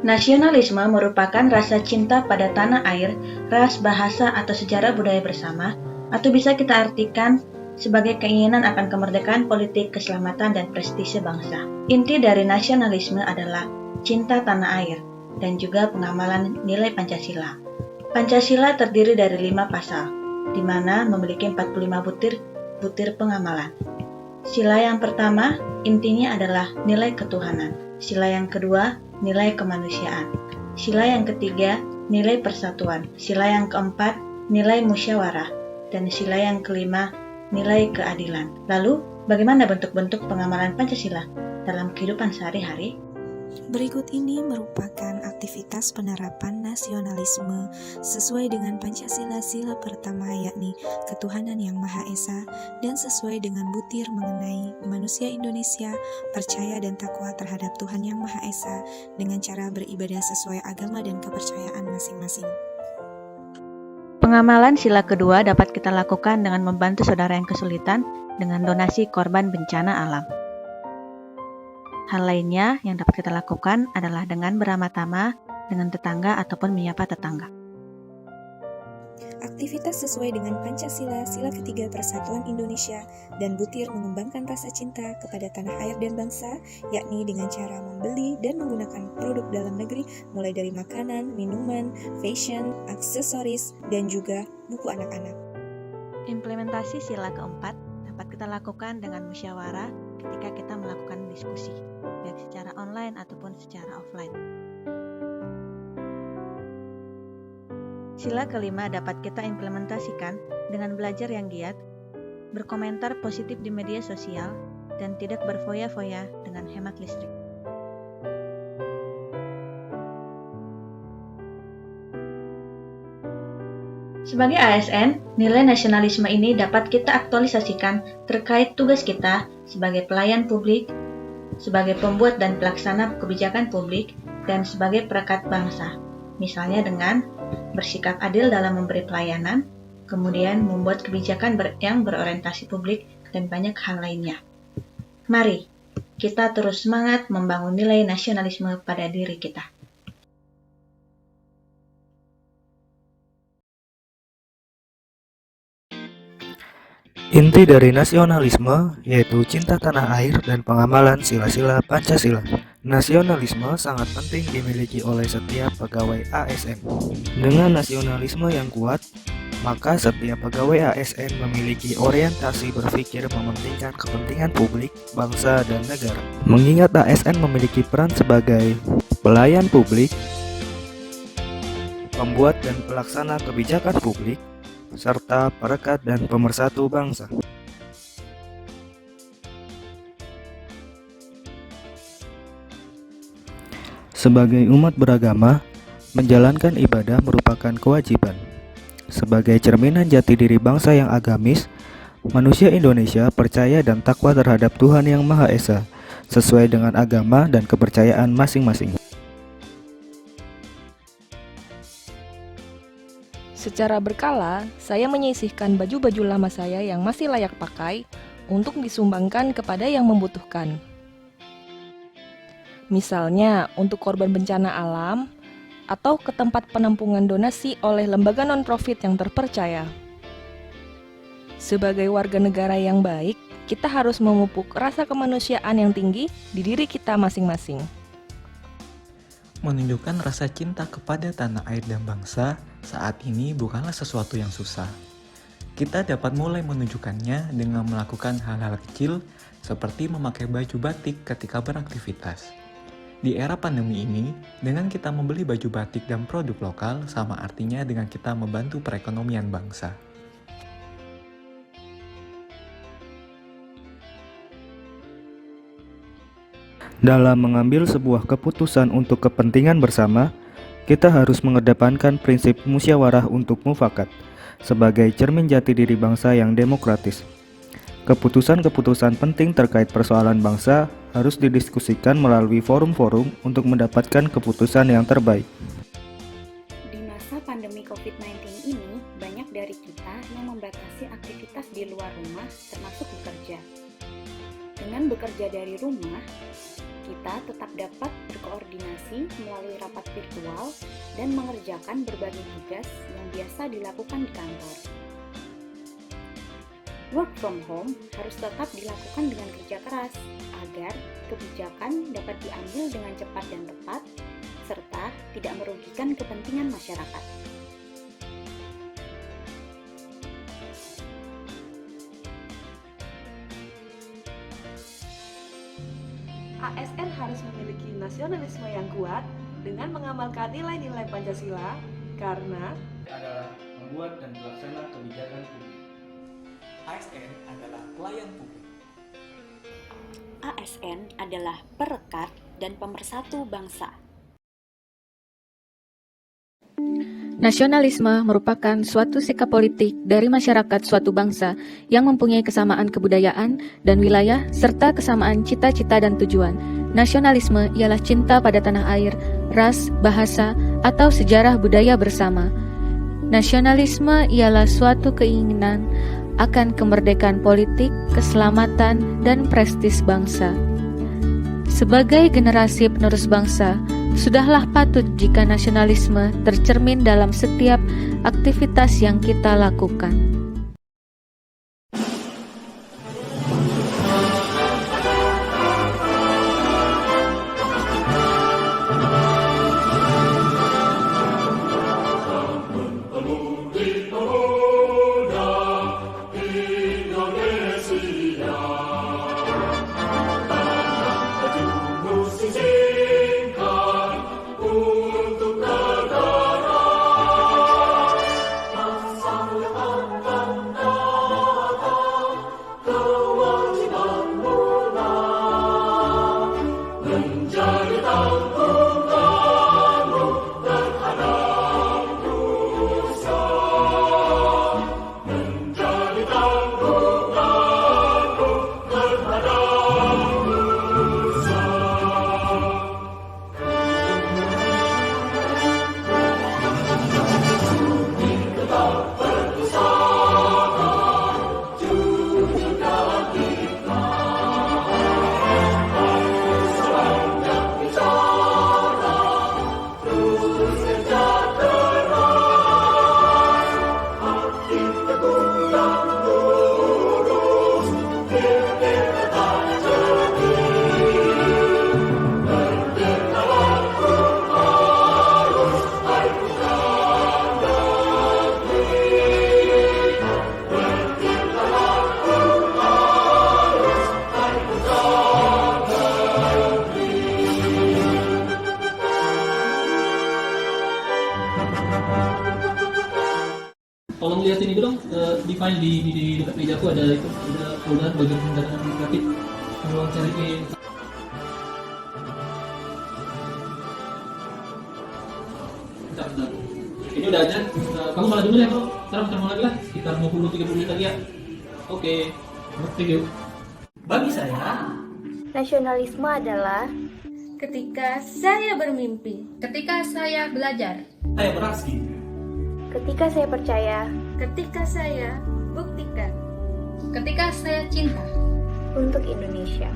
Nasionalisme merupakan rasa cinta pada tanah air, ras, bahasa, atau sejarah budaya bersama, atau bisa kita artikan sebagai keinginan akan kemerdekaan politik, keselamatan, dan prestise bangsa. Inti dari nasionalisme adalah cinta tanah air dan juga pengamalan nilai Pancasila. Pancasila terdiri dari 5 pasal, di mana memiliki 45 butir pengamalan. Sila yang pertama, intinya adalah nilai ketuhanan. Sila yang kedua, nilai kemanusiaan. Sila yang ketiga, nilai persatuan. Sila yang keempat, nilai musyawarah. Dan sila yang kelima, nilai keadilan. Lalu, bagaimana bentuk-bentuk pengamalan Pancasila dalam kehidupan sehari-hari? Berikut ini merupakan aktivitas penerapan nasionalisme sesuai dengan Pancasila sila pertama, yakni ketuhanan yang Maha Esa, dan sesuai dengan butir mengenai manusia Indonesia percaya dan takwa terhadap Tuhan yang Maha Esa dengan cara beribadah sesuai agama dan kepercayaan masing-masing. Pengamalan sila kedua dapat kita lakukan dengan membantu saudara yang kesulitan dengan donasi korban bencana alam. Hal lainnya yang dapat kita lakukan adalah dengan beramah-tamah dengan tetangga ataupun menyapa tetangga. Aktivitas sesuai dengan Pancasila sila ketiga Persatuan Indonesia dan butir mengembangkan rasa cinta kepada tanah air dan bangsa, yakni dengan cara membeli dan menggunakan produk dalam negeri mulai dari makanan, minuman, fashion, aksesoris, dan juga buku anak-anak. Implementasi sila keempat dapat kita lakukan dengan musyawarah ketika kita melakukan diskusi, baik secara online ataupun secara offline. Sila kelima dapat kita implementasikan dengan belajar yang giat, berkomentar positif di media sosial, dan tidak berfoya-foya dengan hemat listrik. Sebagai ASN, nilai nasionalisme ini dapat kita aktualisasikan terkait tugas kita sebagai pelayan publik, sebagai pembuat dan pelaksana kebijakan publik, dan sebagai perekat bangsa. Misalnya dengan bersikap adil dalam memberi pelayanan, kemudian membuat kebijakan yang berorientasi publik, dan banyak hal lainnya. Mari, kita terus semangat membangun nilai nasionalisme pada diri kita. Inti dari nasionalisme yaitu cinta tanah air dan pengamalan sila-sila Pancasila. Nasionalisme sangat penting dimiliki oleh setiap pegawai ASN. Dengan nasionalisme yang kuat, maka setiap pegawai ASN memiliki orientasi berpikir mementingkan kepentingan publik, bangsa, dan negara. Mengingat ASN memiliki peran sebagai pelayan publik, pembuat dan pelaksana kebijakan publik, serta perekat dan pemersatu bangsa. Sebagai umat beragama, menjalankan ibadah merupakan kewajiban. Sebagai cerminan jati diri bangsa yang agamis, manusia Indonesia percaya dan takwa terhadap Tuhan yang Maha Esa, sesuai dengan agama dan kepercayaan masing-masing. Secara berkala, saya menyisihkan baju-baju lama saya yang masih layak pakai untuk disumbangkan kepada yang membutuhkan. Misalnya, untuk korban bencana alam atau ke tempat penampungan donasi oleh lembaga non-profit yang terpercaya. Sebagai warga negara yang baik, kita harus memupuk rasa kemanusiaan yang tinggi di diri kita masing-masing. Menunjukkan rasa cinta kepada tanah air dan bangsa saat ini bukanlah sesuatu yang susah. Kita dapat mulai menunjukkannya dengan melakukan hal-hal kecil seperti memakai baju batik ketika beraktivitas. Di era pandemi ini, dengan kita membeli baju batik dan produk lokal sama artinya dengan kita membantu perekonomian bangsa. Dalam mengambil sebuah keputusan untuk kepentingan bersama, kita harus mengedepankan prinsip musyawarah untuk mufakat sebagai cermin jati diri bangsa yang demokratis. Keputusan-keputusan penting terkait persoalan bangsa harus didiskusikan melalui forum-forum untuk mendapatkan keputusan yang terbaik. Di masa pandemi COVID-19 ini, banyak dari kita yang membatasi aktivitas di luar rumah termasuk bekerja. Dengan bekerja dari rumah, kita tetap dapat berkoordinasi melalui rapat virtual dan mengerjakan berbagai tugas yang biasa dilakukan di kantor. Work from home harus tetap dilakukan dengan kerja keras agar kebijakan dapat diambil dengan cepat dan tepat, serta tidak merugikan kepentingan masyarakat. ASN harus memiliki nasionalisme yang kuat dengan mengamalkan nilai-nilai Pancasila karena adalah membuat dan melaksana kebijakan publik. ASN adalah pelayan publik. ASN adalah perekat dan pemersatu bangsa. Nasionalisme merupakan suatu sikap politik dari masyarakat suatu bangsa yang mempunyai kesamaan kebudayaan dan wilayah serta kesamaan cita-cita dan tujuan. Nasionalisme ialah cinta pada tanah air, ras, bahasa, atau sejarah budaya bersama. Nasionalisme ialah suatu keinginan akan kemerdekaan politik, keselamatan, dan prestis bangsa. Sebagai generasi penerus bangsa, sudahlah patut jika nasionalisme tercermin dalam setiap aktivitas yang kita lakukan. Tolong liatin itu dong, di file di dekat meja aku ada itu, ada folder bagian data administratif. Tolong cariin. Bentar. Ini udah aja. Kamu malah dulu ya, bro. Ntar mau lagi lah, sekitar 20-30 menit lagi ya. Oke, thank you. Bagi saya, nasionalisme adalah ketika saya bermimpi, ketika saya belajar, saya beraksi, ketika saya percaya, ketika saya buktikan, ketika saya cinta untuk Indonesia.